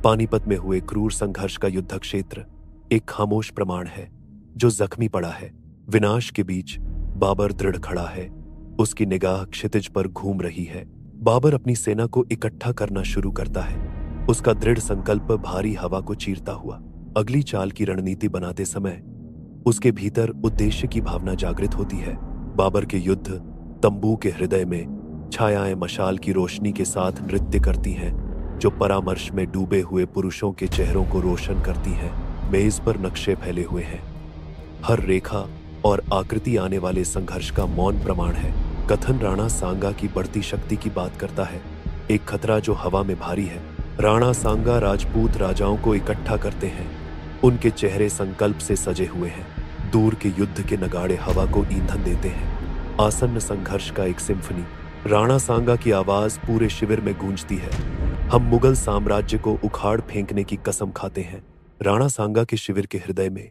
पानीपत में हुए क्रूर संघर्ष का युद्ध क्षेत्र एक खामोश प्रमाण है जो जख्मी पड़ा है। विनाश के बीच बाबर दृढ़ खड़ा है, उसकी निगाह क्षितिज पर घूम रही है। बाबर अपनी सेना को इकट्ठा करना शुरू करता है, उसका दृढ़ संकल्प भारी हवा को चीरता हुआ। अगली चाल की रणनीति बनाते समय उसके भीतर उद्देश्य की भावना जागृत होती है। बाबर के युद्ध तंबू के हृदय में छायाएं मशाल की रोशनी के साथ नृत्य करती हैं, जो परामर्श में डूबे हुए पुरुषों के चेहरों को रोशन करती हैं। मेज पर नक्शे फैले हुए हैं, हर रेखा और आकृति आने वाले संघर्ष का मौन प्रमाण है। कथन राणा सांगा की बढ़ती शक्ति की बात करता है, एक खतरा जो हवा में भारी है। राणा सांगा राजपूत राजाओं को इकट्ठा करते हैं, उनके चेहरे संकल्प से सजे हुए हैं। दूर के युद्ध के नगाड़े हवा को ईंधन देते हैं। आसन्न संघर्ष का एक सिम्फनी। राणा सांगा की आवाज पूरे शिविर में गूंजती है, हम मुगल साम्राज्य को उखाड़ फेंकने की कसम खाते हैं। राणा सांगा के शिविर के हृदय में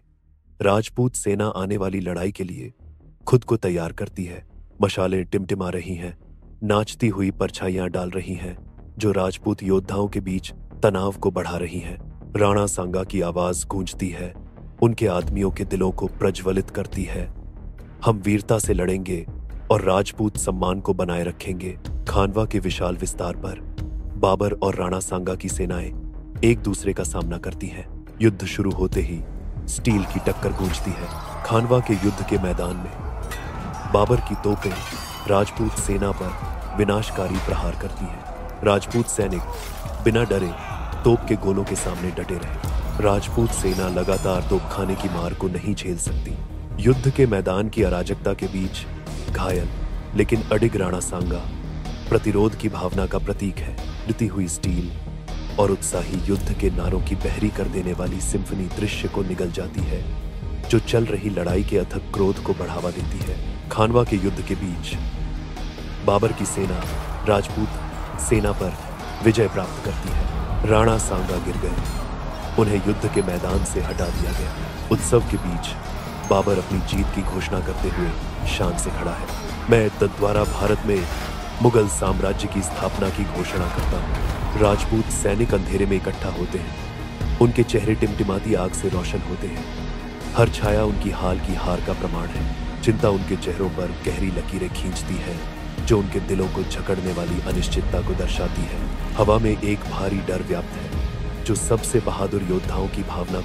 राजपूत सेना आने वाली लड़ाई के लिए खुद को तैयार करती है। मशालें टिमटिमा रही हैं, नाचती हुई परछाइयां डाल रही हैं, जो राजपूत योद्धाओं के बीच तनाव को बढ़ा रही हैं। राणा सांगा की आवाज गूंजती है, उनके आदमियों के दिलों को प्रज्वलित करती है। हम वीरता से लड़ेंगे और राजपूत सम्मान को बनाए रखेंगे। खानवा के विशाल विस्तार पर बाबर और राणा सांगा की सेनाएं एक दूसरे का सामना करती हैं। युद्ध शुरू होते ही स्टील की टक्कर गूंजती है। खानवा के युद्ध के मैदान में बाबर की तोपें राजपूत सेना पर विनाशकारी प्रहार करती हैं। राजपूत सैनिक बिना डरे तोप के गोलों के सामने डटे रहे। राजपूत सेना लगातार तोपखाने की मार को नहीं झेल सकती। युद्ध के मैदान की अराजकता के बीच घायल लेकिन अडिग राणा सांगा प्रतिरोध की भावना का प्रतीक है। डटी हुई स्टील और उत्साही युद्ध के नारों की बहरी कर देने वाली सिम्फनी दृश्य को निगल जाती है, जो चल रही लड़ाई के अथक क्रोध को बढ़ावा देती है। खानवा के युद्ध के बीच बाबर की सेना राजपूत सेना पर विजय प्राप्त करती है। राणा सांगा गिर गए, उन्हें युद्ध के मैदान से हटा दिया गया। उत्सव के बीच बाबर अपनी जीत की घोषणा करते हुए शान से खड़ा है। मैं तद्वारा भारत में मुगल साम्राज्य की स्थापना की घोषणा करता हूँ। राजपूत सैनिक अंधेरे में इकट्ठा होते हैं, उनके चेहरे टिमटिमाती आग से रोशन होते हैं। हर छाया उनकी हाल की हार का प्रमाण है। चिंता उनके चेहरों पर गहरी लकीरें खींचती है, जो उनके दिलों को जकड़ने वाली अनिश्चितता को दर्शाती है। हवा में एक भारी डर व्याप्त है, जो सबसे बहादुर योद्धाओं की भावना